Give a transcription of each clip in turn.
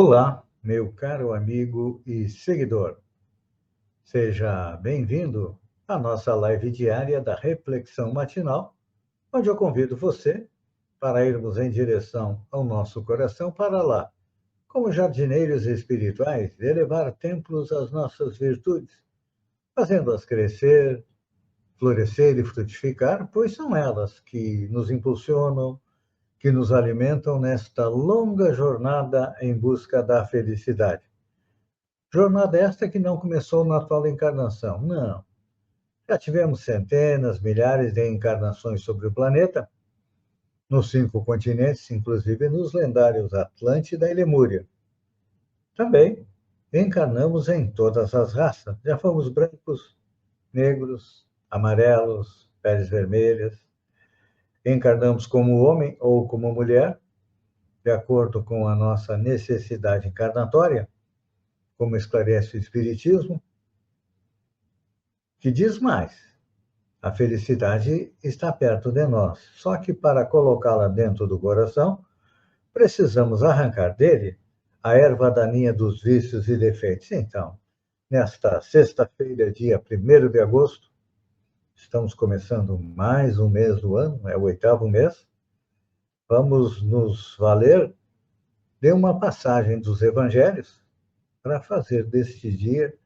Olá, meu caro amigo e seguidor. Seja bem-vindo à nossa live diária da Reflexão Matinal, onde eu convido você para irmos em direção ao nosso coração para lá, como jardineiros espirituais, elevar templos às nossas virtudes, fazendo-as crescer, florescer e frutificar, pois são elas que nos impulsionam, que nos alimentam nesta longa jornada em busca da felicidade. Jornada esta que não começou na atual encarnação, não. Já tivemos centenas, milhares de encarnações sobre o planeta, nos 5 continentes, inclusive nos lendários Atlântida e Lemúria. Também encarnamos em todas as raças. Já fomos brancos, negros, amarelos, peles vermelhas. Encarnamos como homem ou como mulher, de acordo com a nossa necessidade encarnatória, como esclarece o Espiritismo, que diz mais: a felicidade está perto de nós, só que para colocá-la dentro do coração, precisamos arrancar dele a erva daninha dos vícios e defeitos. Então, nesta sexta-feira, dia 1º de agosto, estamos começando mais um mês do ano, é o 8º mês, vamos nos valer de uma passagem dos evangelhos para fazer deste dia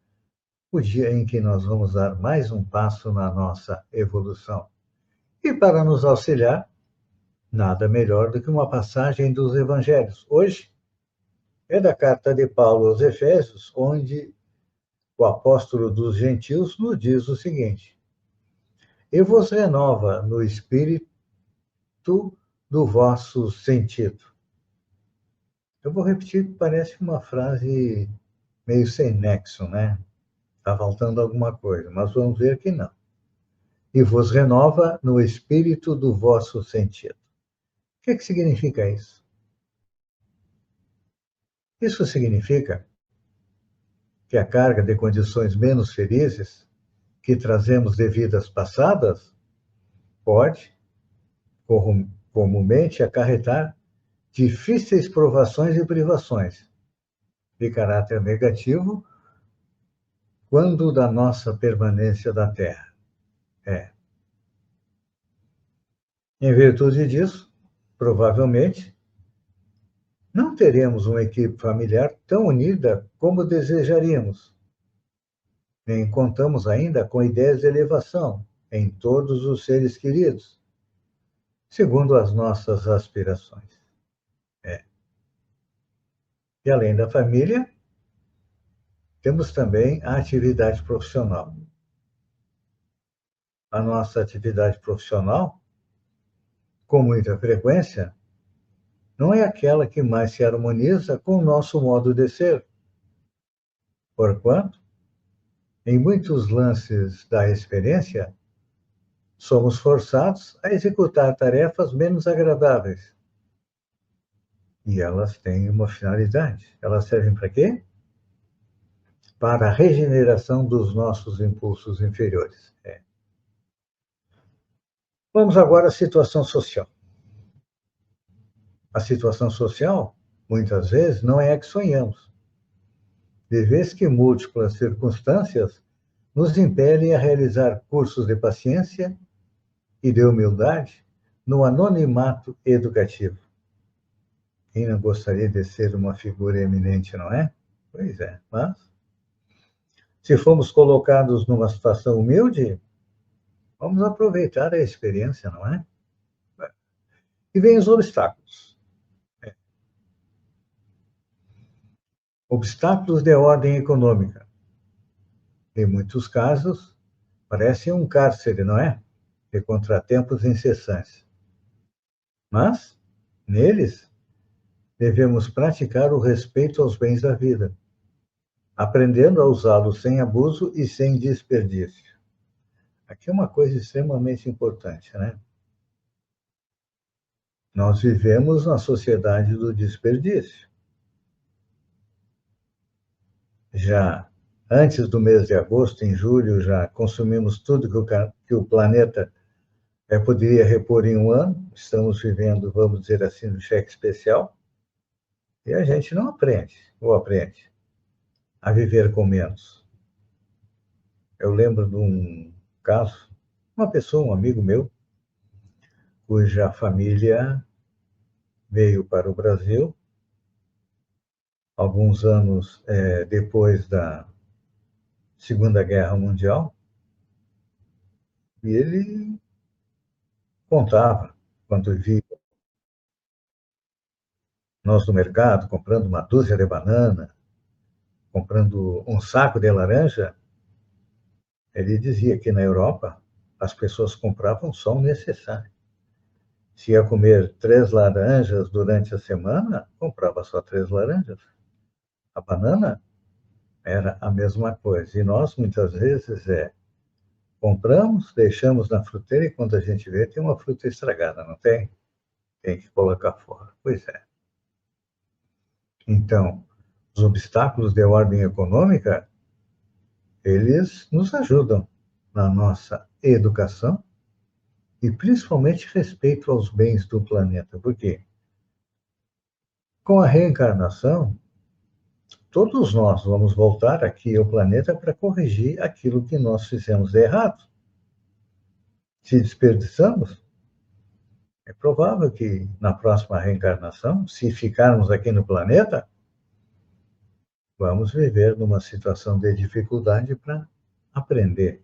o dia em que nós vamos dar mais um passo na nossa evolução. E para nos auxiliar, nada melhor do que uma passagem dos evangelhos. Hoje é da carta de Paulo aos Efésios, onde o apóstolo dos gentios nos diz o seguinte: e vos renova no espírito do vosso sentido. Eu vou repetir, que parece uma frase meio sem nexo, né? Está faltando alguma coisa, mas vamos ver que não. E vos renova no espírito do vosso sentido. O que significa isso? Isso significa que a carga de condições menos felizes que trazemos de vidas passadas pode, comumente, acarretar difíceis provações e privações de caráter negativo quando da nossa permanência da Terra. Em virtude disso, provavelmente, não teremos uma equipe familiar tão unida como desejaríamos. Nem contamos ainda com ideias de elevação em todos os seres queridos, segundo as nossas aspirações. E além da família, temos também a atividade profissional. A nossa atividade profissional, com muita frequência, não é aquela que mais se harmoniza com o nosso modo de ser. Porquanto, em muitos lances da experiência, somos forçados a executar tarefas menos agradáveis. E elas têm uma finalidade. Elas servem para quê? Para a regeneração dos nossos impulsos inferiores. Vamos agora à situação social. A situação social, muitas vezes, não é a que sonhamos. De vez que múltiplas circunstâncias nos impelem a realizar cursos de paciência e de humildade no anonimato educativo. Quem não gostaria de ser uma figura eminente, não é? Pois é, mas se formos colocados numa situação humilde, vamos aproveitar a experiência, não é? E vem os obstáculos. Obstáculos de ordem econômica. Em muitos casos, parecem um cárcere, não é? De contratempos incessantes. Mas, neles, devemos praticar o respeito aos bens da vida, aprendendo a usá-los sem abuso e sem desperdício. Aqui é uma coisa extremamente importante, né? Nós vivemos na sociedade do desperdício. Já antes do mês de agosto, em julho, já consumimos tudo que o planeta poderia repor em um ano. Estamos vivendo, vamos dizer assim, no cheque especial. E a gente não aprende, ou aprende, a viver com menos. Eu lembro de um caso, uma pessoa, um amigo meu, cuja família veio para o Brasil alguns anos depois da Segunda Guerra Mundial, e ele contava quando via nós no mercado comprando uma dúzia de banana, comprando um saco de laranja, ele dizia que na Europa as pessoas compravam só o necessário. Se ia comer 3 laranjas durante a semana, comprava só 3 laranjas. A banana era a mesma coisa. E nós, muitas vezes, compramos, deixamos na fruteira e quando a gente vê, tem uma fruta estragada, não tem? Tem que colocar fora. Pois é. Então, os obstáculos de ordem econômica, eles nos ajudam na nossa educação e principalmente respeito aos bens do planeta. Por quê? Com a reencarnação, todos nós vamos voltar aqui ao planeta para corrigir aquilo que nós fizemos de errado. Se desperdiçamos, é provável que na próxima reencarnação, se ficarmos aqui no planeta, vamos viver numa situação de dificuldade para aprender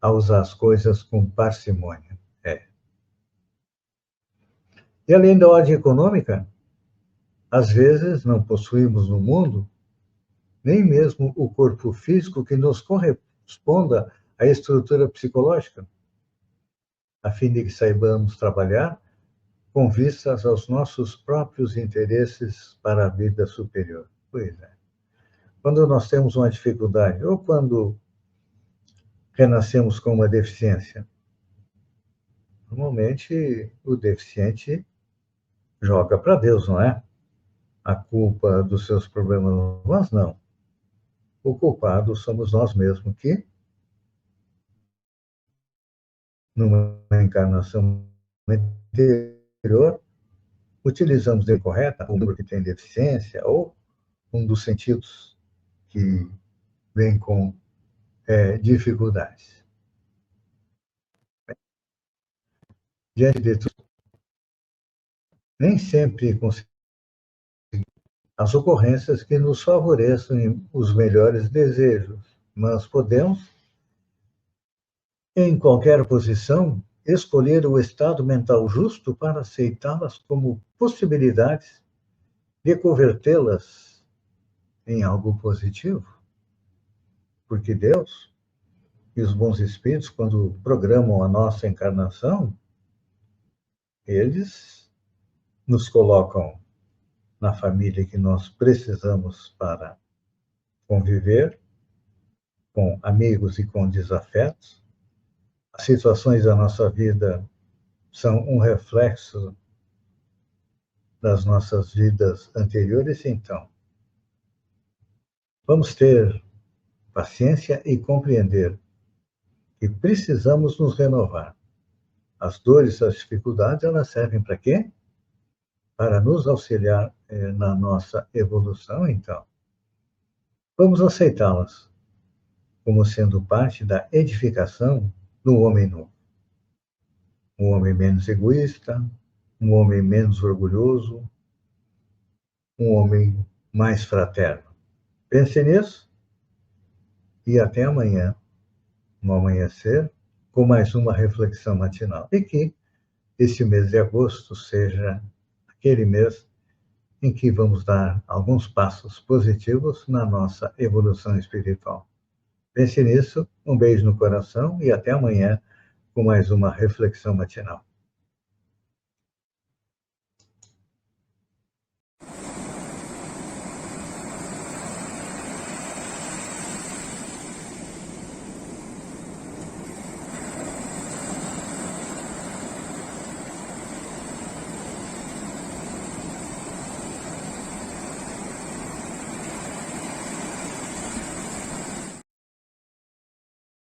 a usar as coisas com parcimônia. E além da ordem econômica, às vezes não possuímos no mundo nem mesmo o corpo físico que nos corresponda à estrutura psicológica, a fim de que saibamos trabalhar com vistas aos nossos próprios interesses para a vida superior. Pois é. Quando nós temos uma dificuldade, ou quando renascemos com uma deficiência, normalmente o deficiente joga para Deus, não é? A culpa dos seus problemas, mas não. O culpado somos nós mesmos que, numa encarnação anterior, utilizamos de correta o número que tem deficiência ou um dos sentidos que vem com dificuldades. Diante de tudo, nem sempre conseguimos as ocorrências que nos favoreçam os melhores desejos, mas podemos, em qualquer posição, escolher o estado mental justo para aceitá-las como possibilidades de convertê-las em algo positivo. Porque Deus e os bons espíritos, quando programam a nossa encarnação, eles nos colocam na família que nós precisamos para conviver, com amigos e com desafetos. As situações da nossa vida são um reflexo das nossas vidas anteriores, então vamos ter paciência e compreender que precisamos nos renovar. As dores, as dificuldades, elas servem para quê? Para nos auxiliar na nossa evolução, então. Vamos aceitá-las como sendo parte da edificação do homem novo. Um homem menos egoísta, um homem menos orgulhoso, um homem mais fraterno. Pense nisso e até amanhã, no amanhecer, com mais uma reflexão matinal. E que esse mês de agosto seja aquele mês em que vamos dar alguns passos positivos na nossa evolução espiritual. Pense nisso, um beijo no coração e até amanhã com mais uma reflexão matinal.